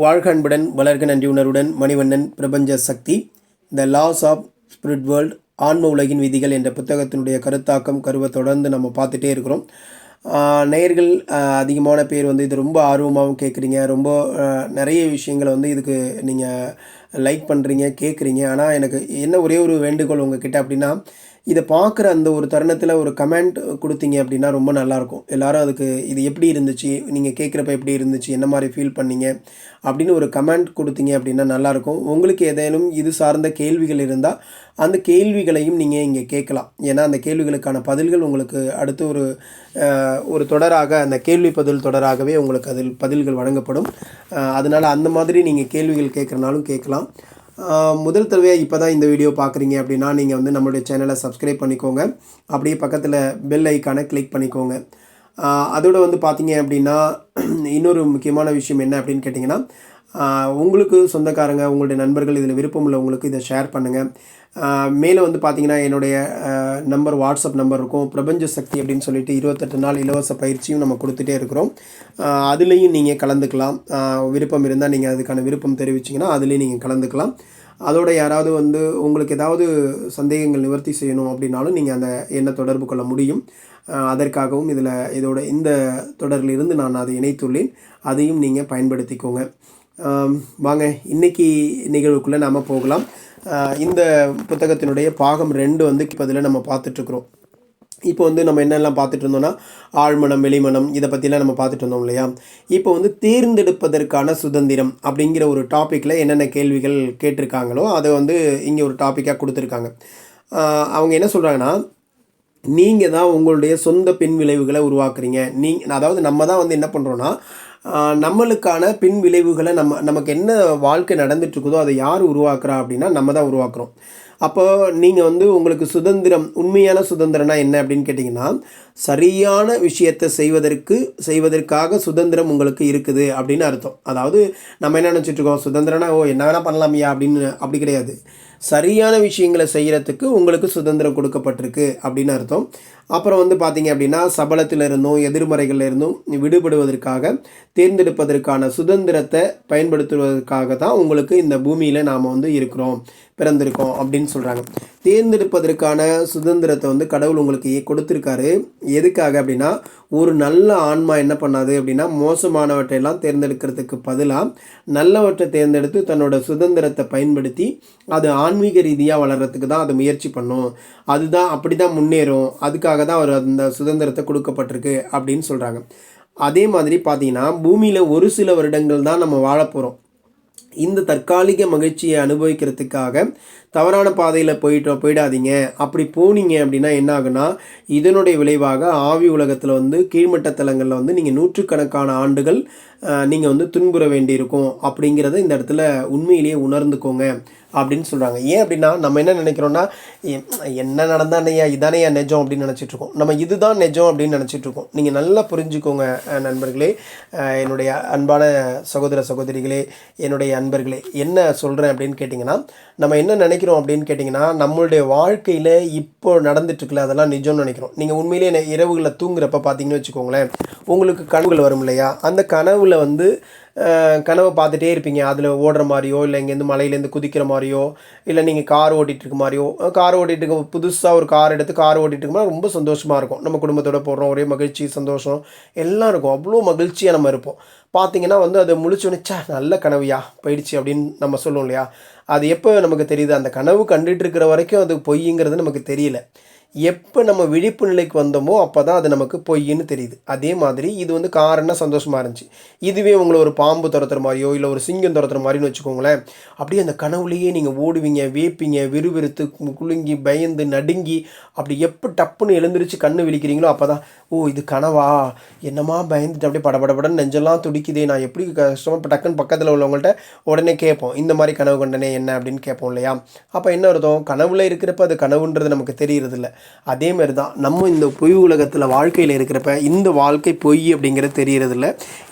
வாழ்க அன்புடன் வளர்க நன்றி உணர்வுடன் மணிவண்ணன் பிரபஞ்ச சக்தி த லாஸ் ஆஃப் ஸ்பிரிட் வேர்ல்ட் ஆன்ம உலகின் விதிகள் என்ற புத்தகத்தினுடைய கருத்தாக்கம் கருவை தொடர்ந்து நம்ம பார்த்துட்டே இருக்கிறோம். நேயர்கள் அதிகமான பேர் வந்து இது ரொம்ப ஆர்வமாகவும் கேட்குறீங்க. ரொம்ப நிறைய விஷயங்களை வந்து இதுக்கு நீங்கள் லைக் பண்ணுறீங்க, கேட்குறீங்க. ஆனால் எனக்கு என்ன ஒரே ஒரு வேண்டுகோள் உங்ககிட்ட அப்படின்னா, இதை பார்க்குற அந்த ஒரு தருணத்தில் ஒரு கமெண்ட் கொடுத்தீங்க அப்படின்னா ரொம்ப நல்லாயிருக்கும். எல்லோரும் அதுக்கு இது எப்படி இருந்துச்சு, நீங்கள் கேட்குறப்ப எப்படி இருந்துச்சு, என்ன மாதிரி ஃபீல் பண்ணீங்க அப்படின்னு ஒரு கமெண்ட் கொடுத்தீங்க அப்படின்னா நல்லாயிருக்கும். உங்களுக்கு ஏதேனும் இது சார்ந்த கேள்விகள் இருந்தால் அந்த கேள்விகளையும் நீங்கள் இங்கே கேட்கலாம். ஏன்னா அந்த கேள்விகளுக்கான பதில்கள் உங்களுக்கு அடுத்து ஒரு தொடராக, அந்த கேள்வி பதில் தொடராகவே உங்களுக்கு அதில் பதில்கள் வழங்கப்படும். அதனால் அந்த மாதிரி நீங்கள் கேள்விகள் கேட்குறனாலும் கேட்கலாம். முதல் தடவையாக இப்போ தான் இந்த வீடியோ பார்க்குறீங்க அப்படின்னா நீங்கள் வந்து நம்மளுடைய சேனலை சப்ஸ்கிரைப் பண்ணிக்கோங்க. அப்படியே பக்கத்தில் பெல் ஐக்கானை கிளிக் பண்ணிக்கோங்க. அதோடு வந்து பார்த்தீங்க அப்படின்னா இன்னொரு முக்கியமான விஷயம் என்ன அப்படின்னு கேட்டிங்கன்னா, உங்களுக்கு சொந்தக்காரங்க, உங்களுடைய நண்பர்கள் இதில் விருப்பம் உள்ளவங்களுக்கு இதை ஷேர் பண்ணுங்கள். மேலே வந்து பார்த்திங்கன்னா என்னுடைய நம்பர், வாட்ஸ்அப் நம்பர் இருக்கும். பிரபஞ்ச சக்தி அப்படின்னு சொல்லிட்டு 28 நாள் இலவச பயிற்சியும் நம்ம கொடுத்துட்டே இருக்கிறோம். அதுலேயும் நீங்கள் கலந்துக்கலாம். விருப்பம் இருந்தால் நீங்கள் அதுக்கான விருப்பம் தெரிவிச்சிங்கன்னா அதுலேயும் நீங்கள் கலந்துக்கலாம். அதோட யாராவது வந்து உங்களுக்கு ஏதாவது சந்தேகங்கள் நிவர்த்தி செய்யணும் அப்படின்னாலும் நீங்கள் அந்த எண்ணை தொடர்பு கொள்ள முடியும். அதற்காகவும் இதோட இந்த தொடரிலிருந்து நான் அதை இணைத்துள்ளேன். அதையும் நீங்கள் பயன்படுத்திக்கோங்க. வாங்க இன்றைக்கி நிகழ்வுக்குள்ளே நாம் போகலாம். இந்த புத்தகத்தினுடைய பாகம் 2 வந்து இப்போ இதில் நம்ம பார்த்துட்ருக்குறோம். இப்போ வந்து நம்ம என்னெல்லாம் பார்த்துட்டு இருந்தோம்னா, ஆழ்மனம், வெளிமனம், இதை பற்றிலாம் நம்ம பார்த்துட்டு இருந்தோம் இல்லையா. இப்போ வந்து தேர்ந்தெடுப்பதற்கான சுதந்திரம் அப்படிங்கிற ஒரு டாப்பிக்கில் என்னென்ன கேள்விகள் கேட்டிருக்காங்களோ அதை வந்து இங்கே ஒரு டாப்பிக்காக கொடுத்துருக்காங்க. அவங்க என்ன சொல்கிறாங்கன்னா, நீங்கள் தான் உங்களுடைய சொந்த பின் விளைவுகளை உருவாக்குறீங்க. அதாவது நம்ம தான் வந்து என்ன பண்ணுறோன்னா, நம்மளுக்கான பின் விளைவுகளை நமக்கு என்ன வாழ்க்கை நடந்துகிட்ருக்குதோ அதை யார் உருவாக்குறா அப்படின்னா நம்ம தான் உருவாக்குறோம். அப்போ நீங்கள் வந்து உங்களுக்கு சுதந்திரம், உண்மையான சுதந்திரம்னா என்ன அப்படின்னு கேட்டிங்கன்னா, சரியான விஷயத்தை செய்வதற்காக சுதந்திரம் உங்களுக்கு இருக்குது அப்படின்னு அர்த்தம். அதாவது நம்ம என்ன நினச்சிட்ருக்கோம், சுதந்திரம்னா என்ன வேணால் பண்ணலாமியா அப்படின்னு. அப்படி கிடையாது. சரியான விஷயங்களை செய்கிறதுக்கு உங்களுக்கு சுதந்திரம் கொடுக்கப்பட்டிருக்கு அப்படின்னு அர்த்தம். அப்புறம் வந்து பார்த்திங்க அப்படின்னா, சபலத்திலிருந்தும் எதிர்மறைகளில் இருந்தும் விடுபடுவதற்காக தேர்ந்தெடுப்பதற்கான சுதந்திரத்தை பயன்படுத்துவதற்காக தான் உங்களுக்கு இந்த பூமியில் நாம் வந்து பிறந்திருக்கோம் அப்படின்னு சொல்கிறாங்க. தேர்ந்தெடுப்பதற்கான சுதந்திரத்தை வந்து கடவுள் உங்களுக்கு கொடுத்துருக்காரு. எதுக்காக அப்படின்னா, ஒரு நல்ல ஆன்மா என்ன பண்ணாது அப்படின்னா, மோசமானவற்றையெல்லாம் தேர்ந்தெடுக்கிறதுக்கு பதிலாக நல்லவற்றை தேர்ந்தெடுத்து தன்னோட சுதந்திரத்தை பயன்படுத்தி அது ஆன்மீக ரீதியாக வளர்கிறதுக்கு தான் அது முயற்சி பண்ணும். அதுதான் அப்படி தான் முன்னேறும். அதுக்காக தான் அவர் அந்த சுதந்திரத்தை கொடுக்கப்பட்டிருக்கு அப்படின்னு சொல்கிறாங்க. அதே மாதிரி பார்த்தீங்கன்னா, பூமியில் ஒரு சில வருடங்கள் தான் நம்ம வாழ போகிறோம். இந்த தற்காலிக மகிழ்ச்சியை அனுபவிக்கிறதுக்காக தவறான பாதையில் போயிடாதீங்க. அப்படி போனீங்க அப்படின்னா என்ன ஆகுனா, இதனுடைய விளைவாக ஆவி உலகத்தில் வந்து கீழ்மட்ட தலங்களில் வந்து நீங்கள் நூற்றுக்கணக்கான ஆண்டுகள் நீங்கள் வந்து துன்புற வேண்டியிருக்கும் அப்படிங்கிறத இந்த இடத்துல உண்மையிலேயே உணர்ந்துக்கோங்க அப்படின்னு சொல்கிறாங்க. ஏன் அப்படின்னா, நம்ம என்ன நினைக்கிறோன்னா, என்ன நடந்தானையா இதானையா நிஜம் அப்படின்னு நினச்சிட்ருக்கோம். நம்ம இதுதான் நிஜம் அப்படின்னு நினச்சிட்ருக்கோம். நீங்கள் நல்லா புரிஞ்சுக்கோங்க நண்பர்களே, என்னுடைய அன்பான சகோதர சகோதரிகளே, என்னுடைய அன்பர்களே. என்ன சொல்கிறேன் அப்படின்னு கேட்டிங்கன்னா, நம்ம என்ன நினைக்கிறோம் அப்படின்னு கேட்டிங்கன்னா, நம்மளுடைய வாழ்க்கையில் இப்போ நடந்துட்டுருக்குல அதெல்லாம் நிஜம்னு நினைக்கிறோம். நீங்கள் உண்மையிலே இரவுகளில் தூங்குறப்ப பார்த்தீங்கன்னு வச்சுக்கோங்களேன், உங்களுக்கு கனவுகள் வரும் இல்லையா. அந்த கனவில் வந்து கனவை பார்த்துட்டே இருப்பீங்க. அதில் ஓடுற மாதிரியோ, இல்லை இங்கேருந்து மலையிலேருந்து குதிக்கிற மாதிரியோ, இல்லை நீங்கள் கார் ஓட்டிகிட்டு இருக்க மாதிரியோ. கார் ஓட்டிகிட்டு இருக்க புதுசாக ஒரு கார் எடுத்து கார் ஓட்டிகிட்டு இருக்கும்போது ரொம்ப சந்தோஷமாக இருக்கும். நம்ம குடும்பத்தோடு போடுறோம், ஒரே மகிழ்ச்சி, சந்தோஷம் எல்லாம் இருக்கும். அவ்வளோ மகிழ்ச்சியாக நம்ம இருப்போம். பார்த்திங்கன்னா வந்து அதை முழிச்சோன்னே நல்ல கனவுயா போயிடுச்சு அப்படின்னு நம்ம சொல்லுவோம் இல்லையா. அது எப்போ நமக்கு தெரியுது, அந்த கனவு கண்டுட்டு இருக்கிற வரைக்கும் அது பொய்ங்கிறது நமக்கு தெரியல. எப்போ நம்ம விழிப்பு நிலைக்கு வந்தோமோ அப்போ தான் அது நமக்கு பொய்ன்னு தெரியுது. அதே மாதிரி இது வந்து காரணம் சந்தோஷமாக இருந்துச்சு. இதுவே உங்களை ஒரு பாம்பு துரத்துற மாதிரியோ, இல்லை ஒரு சிங்கம் துரத்துற மாதிரின்னு வச்சுக்கோங்களேன், அப்படியே அந்த கனவுலேயே நீங்கள் ஓடுவீங்க, வேப்பீங்க, விறுவிறுத்து குலுங்கி பயந்து நடுங்கி அப்படி எப்போ டப்புன்னு எழுந்திரிச்சு கண்ணு விழிக்கிறீங்களோ அப்போ தான், ஓ இது கனவா, என்னமா பயந்துட்டு அப்படியே படபடன்னு நெஞ்செல்லாம் துடிக்குதே, நான் எப்படி கஷ்டமாக இப்போ டக்குன்னு பக்கத்தில் உள்ளவங்கள்ட்ட உடனே கேட்போம், இந்த மாதிரி கனவு கண்டனே என்ன அப்படின்னு கேட்போம் இல்லையா. அப்போ என்ன அர்த்தம், கனவுல இருக்கிறப்ப அது கனவுன்றது நமக்கு தெரியறதில்ல. அதே மாதிரி தான் நம்ம இந்த பொய் உலகத்தில் வாழ்க்கையில் இருக்கிறப்ப இந்த வாழ்க்கை பொய் அப்படிங்கிறது தெரியறதில்ல.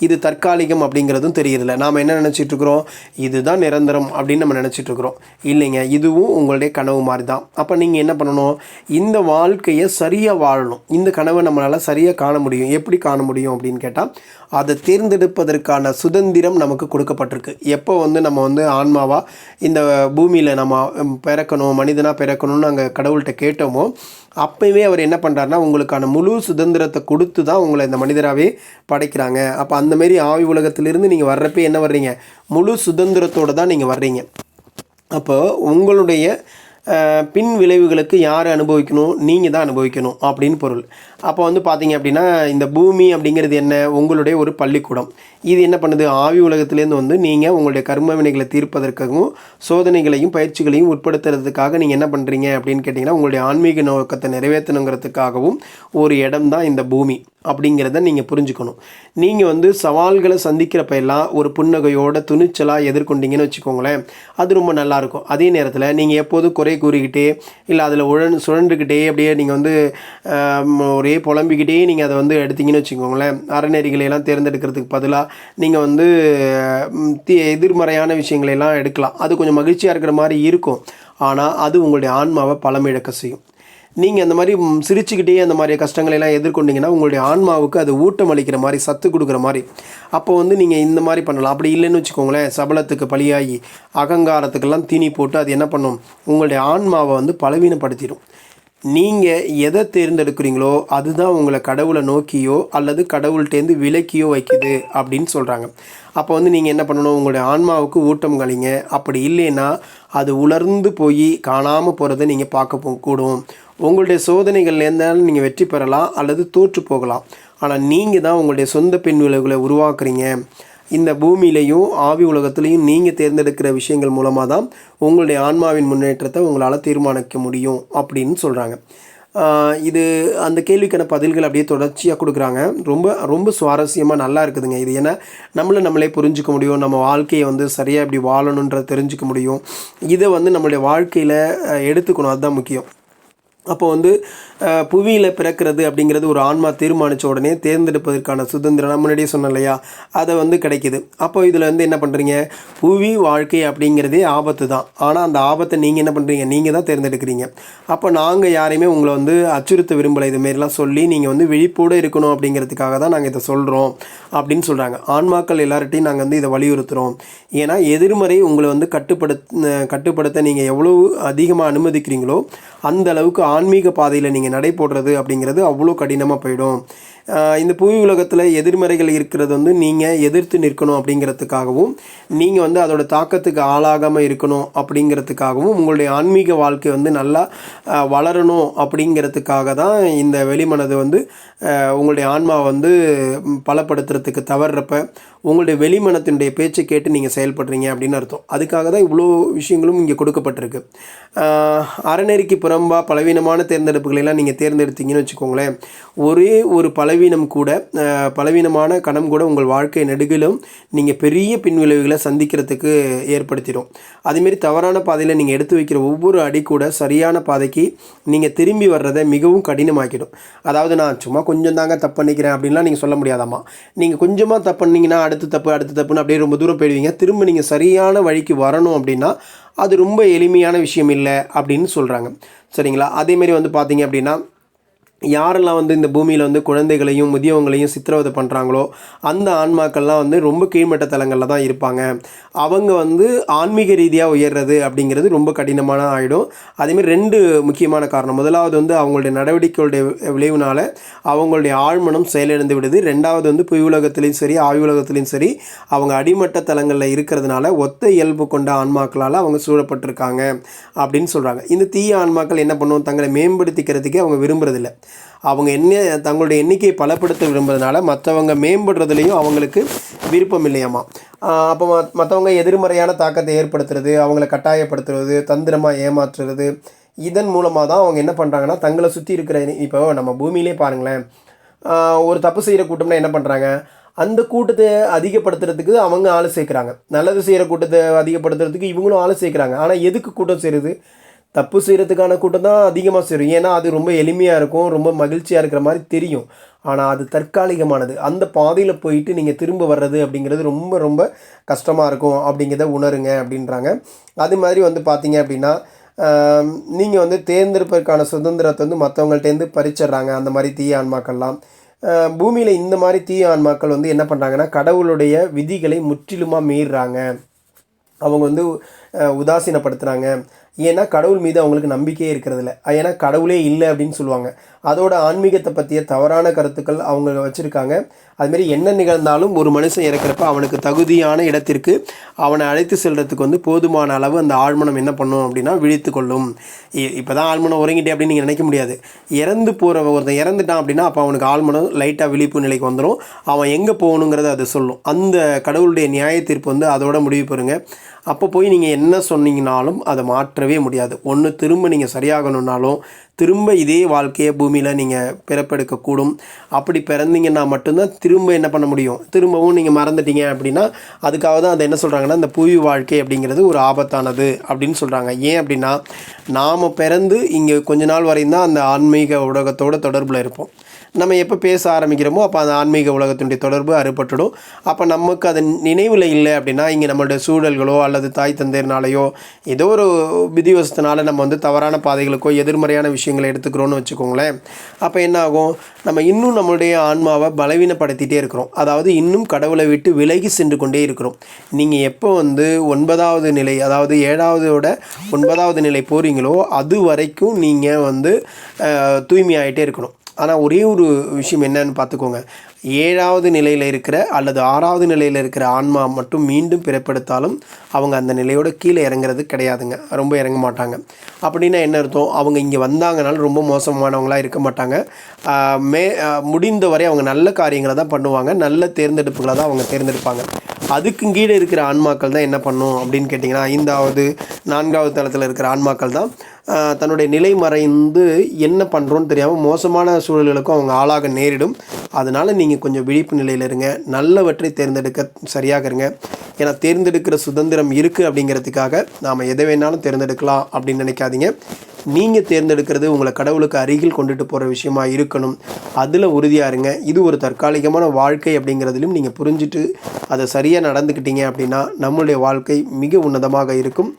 இது தற்காலிகம் அப்படிங்கிறதும் தெரியறதில்ல. நாம் என்ன நினச்சிட்ருக்குறோம், இதுதான் நிரந்தரம் அப்படின்னு நம்ம நினச்சிட்ருக்குறோம். இல்லைங்க, இதுவும் உங்களுடைய கனவு மாதிரி தான். அப்போ நீங்கள் என்ன பண்ணணும், இந்த வாழ்க்கையை சரியாக வாழணும். இந்த கனவை நம்மளால் சரியாக காண முடியும். எப்படி காண முடியும் அப்படின்னு கேட்டால், அதை தேர்ந்தெடுப்பதற்கான சுதந்திரம் நமக்கு கொடுக்கப்பட்டிருக்கு. எப்போ வந்து நம்ம வந்து ஆன்மாவாக இந்த பூமியில் நம்ம பிறக்கணும், மனிதனாக பிறக்கணும்னு நாங்கள் கடவுள்கிட்ட கேட்டோமோ, அப்போவே அவர் என்ன பண்ணுறாருனா உங்களுக்கான முழு சுதந்திரத்தை கொடுத்து தான் உங்களை இந்த மனிதராகவே படைக்கிறாங்க. அப்போ அந்தமாரி ஆவி உலகத்திலிருந்து நீங்கள் வர்றப்போ என்ன வர்றீங்க, முழு சுதந்திரத்தோடு தான் நீங்கள் வர்றீங்க. அப்போ உங்களுடைய பின் விளைவுகளுக்கு யார் அனுபவிக்கணும், நீங்கள் தான் அனுபவிக்கணும் அப்படின்னு பொருள். அப்போ வந்து பார்த்தீங்க அப்படின்னா இந்த பூமி அப்படிங்கிறது என்ன, உங்களுடைய ஒரு பள்ளிக்கூடம். இது என்ன பண்ணுது, ஆவி உலகத்துலேருந்து வந்து நீங்கள் உங்களுடைய கர்ம வினைகளை தீர்ப்பதற்காகவும் சோதனைகளையும் பயிற்சிகளையும் உட்படுத்துறதுக்காக நீங்கள் என்ன பண்ணுறீங்க அப்படின்னு கேட்டிங்கன்னா, உங்களுடைய ஆன்மீக நோக்கத்தை நிறைவேற்றணுங்கிறதுக்காகவும் ஒரு இடம் தான் இந்த பூமி அப்படிங்கிறத நீங்கள் புரிஞ்சுக்கணும். நீங்கள் வந்து சவால்களை சந்திக்கிறப்ப எல்லாம் ஒரு புன்னகையோட துணிச்சலாக எதிர்கொண்டீங்கன்னு வச்சுக்கோங்களேன், அது ரொம்ப நல்லாயிருக்கும். அதே நேரத்தில் நீங்கள் எப்போதும் குறை கூறிக்கிட்டே இல்லை அதில் சுழன்றுக்கிட்டே அப்படியே நீங்கள் வந்து ஒரே புலம்பிக்கிட்டே நீங்கள் அதை வந்து எடுத்தீங்கன்னு வச்சுக்கோங்களேன், அறநெறிகளையெல்லாம் தேர்ந்தெடுக்கிறதுக்கு பதிலாக நீங்கள் வந்து எதிர்மறையான விஷயங்களையெல்லாம் எடுக்கலாம். அது கொஞ்சம் மகிழ்ச்சியாக இருக்கிற மாதிரி இருக்கும், ஆனால் அது உங்களுடைய ஆன்மாவை பலமிழக்க செய்யும். நீங்கள் அந்த மாதிரி சிரிச்சுக்கிட்டே அந்த மாதிரி கஷ்டங்களெல்லாம் எதிர்கொண்டீங்கன்னா உங்களுடைய ஆன்மாவுக்கு அது ஊட்டம் அளிக்கிற மாதிரி, சத்து கொடுக்குற மாதிரி. அப்போ வந்து நீங்கள் இந்த மாதிரி பண்ணலாம். அப்படி இல்லைன்னு வச்சுக்கோங்களேன், சபலத்துக்கு பலியாகி அகங்காரத்துக்கெல்லாம் தீனி போட்டு அது என்ன பண்ணும், உங்களுடைய ஆன்மாவை வந்து பலவீனப்படுத்திடும். நீங்கள் எதை தேர்ந்தெடுக்கிறீங்களோ அதுதான் உங்களை கடவுளை நோக்கியோ அல்லது கடவுள்கிட்டேருந்து விலக்கியோ வைக்குது அப்படின்னு சொல்கிறாங்க. அப்போ வந்து நீங்கள் என்ன பண்ணணும், உங்களுடைய ஆன்மாவுக்கு ஊட்டம் கழிங்க. அப்படி இல்லைன்னா அது உலர்ந்து போய் காணாமல் போகிறத நீங்கள் பார்க்க கூடும். உங்களுடைய சோதனைகள்லேருந்தாலும் நீங்கள் வெற்றி பெறலாம் அல்லது தோற்று போகலாம். ஆனால் நீங்கள் தான் உங்களுடைய சொந்த பின் விளைவுகளை உருவாக்குறீங்க. இந்த பூமியிலையும் ஆவி உலகத்துலேயும் நீங்கள் தேர்ந்தெடுக்கிற விஷயங்கள் மூலமாக தான் உங்களுடைய ஆன்மாவின் முன்னேற்றத்தை உங்களால் தீர்மானிக்க முடியும் அப்படின்னு சொல்கிறாங்க. இது அந்த கேள்விக்கான பதில்கள் அப்படியே தொடர்ச்சியாக கொடுக்குறாங்க. ரொம்ப ரொம்ப சுவாரஸ்யமாக நல்லா இருக்குதுங்க இது. ஏன்னா நம்மளே புரிஞ்சுக்க முடியும், நம்ம வாழ்க்கையை வந்து சரியாக இப்படி வாழணுன்றதை தெரிஞ்சுக்க முடியும். இதை வந்து நம்மளுடைய வாழ்க்கையில் எடுத்துக்கணும், அதுதான் முக்கியம். அப்போ வந்து புவியில் பிறக்கிறது அப்படிங்கிறது ஒரு ஆன்மா தீர்மானித்த உடனே தேர்ந்தெடுப்பதற்கான சுதந்திரம் நான் முன்னாடியே சொன்னேன் இல்லையா, அதை வந்து கிடைக்கிது. அப்போ இதில் வந்து என்ன பண்ணுறீங்க, புவி வாழ்க்கை அப்படிங்கிறதே ஆபத்து தான். ஆனால் அந்த ஆபத்தை நீங்கள் என்ன பண்ணுறீங்க, நீங்கள் தான் தேர்ந்தெடுக்கிறீங்க. அப்போ நாங்கள் யாரையுமே உங்களை வந்து அச்சுறுத்த விரும்பலை. இதுமாரிலாம் சொல்லி நீங்கள் வந்து விழிப்போடு இருக்கணும் அப்படிங்கிறதுக்காக தான் நாங்கள் இதை சொல்கிறோம் அப்படின்னு சொல்கிறாங்க. ஆன்மாக்கள் எல்லார்ட்டையும் நாங்கள் வந்து இதை வலியுறுத்துகிறோம். ஏன்னா எதிர்மறை உங்களை வந்து கட்டுப்படுத்த நீங்கள் எவ்வளோ அதிகமாக அனுமதிக்கிறீங்களோ அந்த அளவுக்கு ஆன்மீக பாதையில் நீங்கள் நடை போடுறது அப்படிங்கிறது அவ்வளோ கடினமாக போயிடும். இந்த புவி உலகத்தில் எதிர்மறைகள் இருக்கிறது வந்து நீங்கள் எதிர்த்து நிற்கணும் அப்படிங்கிறதுக்காகவும், நீங்கள் வந்து அதோட தாக்கத்துக்கு ஆளாகாமல் இருக்கணும் அப்படிங்கிறதுக்காகவும், உங்களுடைய ஆன்மீக வாழ்க்கை வந்து நல்லா வளரணும் அப்படிங்கிறதுக்காக தான் இந்த வெளிமனது வந்து உங்களுடைய ஆன்மாவை வந்து பலப்படுத்துறதுக்கு தவறுறப்ப உங்களுடைய வெளிமனத்தினுடைய பேச்சை கேட்டு நீங்கள் செயல்படுறீங்க அப்படின்னு அர்த்தம். அதுக்காக தான் இவ்வளோ விஷயங்களும் இங்கே கொடுக்கப்பட்டிருக்கு. அறநெறிக்கு புறம்பாக பலவீனமான தேர்ந்தெடுப்புகளெல்லாம் நீங்கள் தேர்ந்தெடுத்தீங்கன்னு வச்சுக்கோங்களேன், ஒரே ஒரு பலவீனமான கணம் கூட உங்கள் வாழ்க்கை நெடுகிலும் நீங்கள் பெரிய பின்விளைவுகளை சந்திக்கிறதுக்கு ஏற்படுத்திடும். அதேமாரி தவறான பாதையில் நீங்கள் எடுத்து வைக்கிற ஒவ்வொரு அடி கூட சரியான பாதைக்கு நீங்கள் திரும்பி வர்றதை மிகவும் கடினமாக்கிடும். அதாவது நான் சும்மா கொஞ்சம் தாங்க தப்பு பண்ணிக்கிறேன் அப்படின்லாம் நீங்கள் சொல்ல முடியாதாம்மா. நீங்கள் கொஞ்சமாக தப்பு பண்ணிங்கன்னா அடுத்து தப்புன்னு அப்படியே ரொம்ப தூரம் போயிடுவீங்க. திரும்ப நீங்கள் சரியான வழிக்கு வரணும் அப்படின்னா அது ரொம்ப எளிமையான விஷயம் இல்லை அப்படின்னு சொல்கிறாங்க. சரிங்களா? அதேமாரி வந்து பார்த்தீங்க அப்படின்னா யாரெல்லாம் வந்து இந்த பூமியில் வந்து குழந்தைகளையும் முதியவங்களையும் சித்திரவதை பண்ணுறாங்களோ அந்த ஆன்மாக்கள்லாம் வந்து ரொம்ப கீழ்மட்ட தலங்களில் தான் இருப்பாங்க. அவங்க வந்து ஆன்மீக ரீதியாக உயர்றது அப்படிங்கிறது ரொம்ப கடினமான ஆகிடும். அதேமாதிரி 2 முக்கியமான காரணம். முதலாவது வந்து அவங்களுடைய நடவடிக்கைகளுடைய விளைவுனால் அவங்களுடைய ஆழ்மனம் செயலிழந்து விடுது. 2வது வந்து புவி உலகத்துலேயும் சரி ஆய்வு உலகத்துலேயும் சரி அவங்க அடிமட்ட தலங்களில் இருக்கிறதுனால ஒத்த இயல்பு கொண்ட ஆன்மாக்களால் அவங்க சூழப்பட்டிருக்காங்க அப்படின்னு சொல்கிறாங்க. இந்த தீய ஆன்மாக்கள் என்ன பண்ணுவோம், தங்களை மேம்படுத்திக்கிறதுக்கே அவங்க விரும்புறதில்லை. அவங்க தங்களுடைய எண்ணிக்கையை பலப்படுத்த விரும்புறதுனால மற்றவங்க மேம்படுறதுலேயும் அவங்களுக்கு விருப்பம் இல்லையாமா. அப்போ மற்றவங்க எதிர்மறையான தாக்கத்தை ஏற்படுத்துறது, அவங்கள கட்டாயப்படுத்துறது, தந்திரமாக ஏமாற்றுறது, இதன் மூலமாக தான் அவங்க என்ன பண்ணுறாங்கன்னா தங்களை சுற்றி இருக்கிற, இப்போ நம்ம பூமியிலே பாருங்களேன், ஒரு தப்பு செய்கிற கூட்டம்னா என்ன பண்ணுறாங்க, அந்த கூட்டத்தை அதிகப்படுத்துறதுக்கு அவங்க ஆள் சேர்க்குறாங்க. நல்லது செய்கிற கூட்டத்தை அதிகப்படுத்துறதுக்கு இவங்களும் ஆள் சேர்க்குறாங்க. ஆனால் எதுக்கு கூட்டம் செய்கிறது, தப்பு செய்கிறதுக்கான கூட்டம் தான் அதிகமாக சேரும். ஏன்னா அது ரொம்ப எளிமையாக இருக்கும், ரொம்ப மகிழ்ச்சியாக இருக்கிற மாதிரி தெரியும். ஆனால் அது தற்காலிகமானது. அந்த பாதையில் போயிட்டு நீங்கள் திரும்ப வர்றது அப்படிங்கிறது ரொம்ப ரொம்ப கஷ்டமாக இருக்கும் அப்படிங்கிறத உணருங்க அப்படின்றாங்க. அது மாதிரி வந்து பார்த்தீங்க அப்படின்னா நீங்கள் வந்து தேர்ந்தெடுப்பதற்கான சுதந்திரத்தை வந்து மற்றவங்கள்ட்டேருந்து பறிச்சிடுறாங்க அந்த மாதிரி தீய ஆன்மாக்கள்லாம். பூமியில் இந்த மாதிரி தீய ஆன்மாக்கள் வந்து என்ன பண்ணுறாங்கன்னா கடவுளுடைய விதிகளை முற்றிலுமாக மீறுறாங்க. அவங்க வந்து உதாசீனப்படுத்துகிறாங்க. ஏன்னா கடவுள் மீது அவங்களுக்கு நம்பிக்கையே இருக்கிறதில்ல. ஏன்னா கடவுளே இல்லை அப்படின்னு சொல்லுவாங்க. அதோட ஆன்மீகத்தை பற்றிய தவறான கருத்துக்கள் அவங்க வச்சுருக்காங்க. அதுமாரி என்ன நிகழ்ந்தாலும் ஒரு மனுஷன் இறக்கிறப்ப அவனுக்கு தகுதியான இடத்திற்கு அவனை அழைத்து செல்கிறதுக்கு வந்து போதுமான அளவு அந்த ஆழ்மனம் என்ன பண்ணும் அப்படின்னா விழித்து கொள்ளும். இப்போ தான் ஆழ்மனம் உறங்கிட்டே அப்படின்னு நீங்கள் நினைக்க முடியாது. இறந்து போகிற ஒருத்தன் இறந்துட்டான் அப்படின்னா அப்போ அவனுக்கு ஆழ்மனம் லைட்டாக விழிப்பு நிலைக்கு வந்துடும். அவன் எங்கே போகணுங்கிறத அது சொல்லும். அந்த கடவுளுடைய நியாய தீர்ப்பு வந்து அதோட முடிவு பெறுங்க. அப்போ போய் நீங்கள் என்ன சொன்னீங்கனாலும் அதை மாற்றவே முடியாது. ஒன்று திரும்ப நீங்கள் சரியாகணுன்னாலும் திரும்ப இதே வாழ்க்கையை பூமியில் நீங்கள் பிறப்பெடுக்கக்கூடும். அப்படி பிறந்தீங்கன்னா மட்டும்தான் திரும்ப என்ன பண்ண முடியும். திரும்பவும் நீங்கள் மறந்துட்டீங்க அப்படின்னா அதுக்காக தான் அதை என்ன சொல்கிறாங்கன்னா இந்த புவி வாழ்க்கை அப்படிங்கிறது ஒரு ஆபத்தானது அப்படின்னு சொல்கிறாங்க. ஏன் அப்படின்னா நாம் பிறந்து இங்கே கொஞ்ச நாள் வரையும் தான் அந்த ஆன்மீக உலகத்தோட தொடர்பில் இருப்போம். நம்ம எப்போ பேச ஆரம்பிக்கிறோமோ அப்போ அந்த ஆன்மீக உலகத்தினுடைய தொடர்பு அறுபட்டுடும். அப்போ நமக்கு அது நினைவில் இல்லை அப்படின்னா இங்கே நம்மளுடைய சூழல்களோ அல்லது தாய் தந்தையர்னாலேயோ ஏதோ ஒரு விதிவசத்தினால நம்ம வந்து தவறான பாதைகளுக்கோ எதிர்மறையான விஷயங்களை எடுத்துக்கிறோன்னு வச்சுக்கோங்களேன். அப்போ என்ன ஆகும், நம்ம இன்னும் நம்மளுடைய ஆன்மாவை பலவீனப்படுத்திகிட்டே இருக்கிறோம். அதாவது இன்னும் கடவுளை விட்டு விலகி சென்று கொண்டே இருக்கிறோம். நீங்கள் எப்போ வந்து 9வது நிலை, அதாவது 7வதோட 9வது நிலை போகிறீங்களோ அது வரைக்கும் நீங்கள் வந்து தூய்மையாகிட்டே இருக்கணும். ஆனால் ஒரே ஒரு விஷயம் என்னன்னு பார்த்துக்கோங்க. 7வது நிலையில் இருக்கிற அல்லது 6வது நிலையில் இருக்கிற ஆன்மா மட்டும் மீண்டும் பிறப்பெடுத்தாலும் அவங்க அந்த நிலையோட கீழே இறங்குறது கிடையாதுங்க. ரொம்ப இறங்க மாட்டாங்க. அப்படின்னா என்ன அர்த்தம், அவங்க இங்கே வந்தாங்கனாலும் ரொம்ப மோசமானவங்களாக இருக்க மாட்டாங்க. முடிந்தவரை அவங்க நல்ல காரியங்களை தான் பண்ணுவாங்க. நல்ல தேர்ந்தெடுப்புகளை தான் அவங்க தேர்ந்தெடுப்பாங்க. அதுக்கும் கீழே இருக்கிற ஆன்மாக்கள் தான் என்ன பண்ணும் அப்படின்னு கேட்டிங்கன்னா 5வது 4வது தளத்தில் இருக்கிற ஆன்மாக்கள் தான் தன்னுடைய நிலை மறைந்து என்ன பண்ணுறோன்னு தெரியாமல் மோசமான சூழல்களுக்கும் அவங்க ஆளாக நேரிடும். அதனால் நீங்கள் கொஞ்சம் விழிப்பு நிலையில் இருங்க. நல்லவற்றை தேர்ந்தெடுக்க சரியாக இருங்க. ஏன்னா தேர்ந்தெடுக்கிற சுதந்திரம் இருக்குது அப்படிங்கிறதுக்காக நாம் எதை வேணாலும் தேர்ந்தெடுக்கலாம் அப்படின்னு நினைக்காதீங்க. நீங்கள் தேர்ந்தெடுக்கிறது உங்களை கடவுளுக்கு அருகில் கொண்டுட்டு போகிற விஷயமா இருக்கணும். அதில் உறுதியாக இருங்க. இது ஒரு தற்காலிகமான வாழ்க்கை அப்படிங்கிறதிலும் நீங்கள் புரிஞ்சுட்டு அதை சரியாக நடந்துக்கிட்டீங்க அப்படின்னா நம்மளுடைய வாழ்க்கை மிக உன்னதமாக இருக்கும்.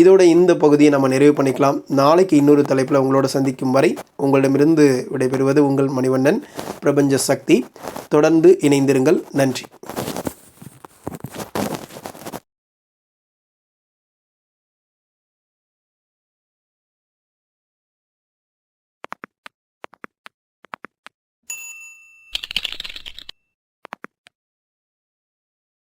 இதோட இந்த பகுதியை நம்ம நிறைவு பண்ணிக்கலாம். நாளைக்கு இன்னொரு தலைப்பில் உங்களோட சந்திக்கும் வரை உங்களிடமிருந்து விடைபெறுவது உங்கள் மணிவண்ணன். பிரபஞ்ச சக்தி. தொடர்ந்து இணைந்திருங்கள். நன்றி.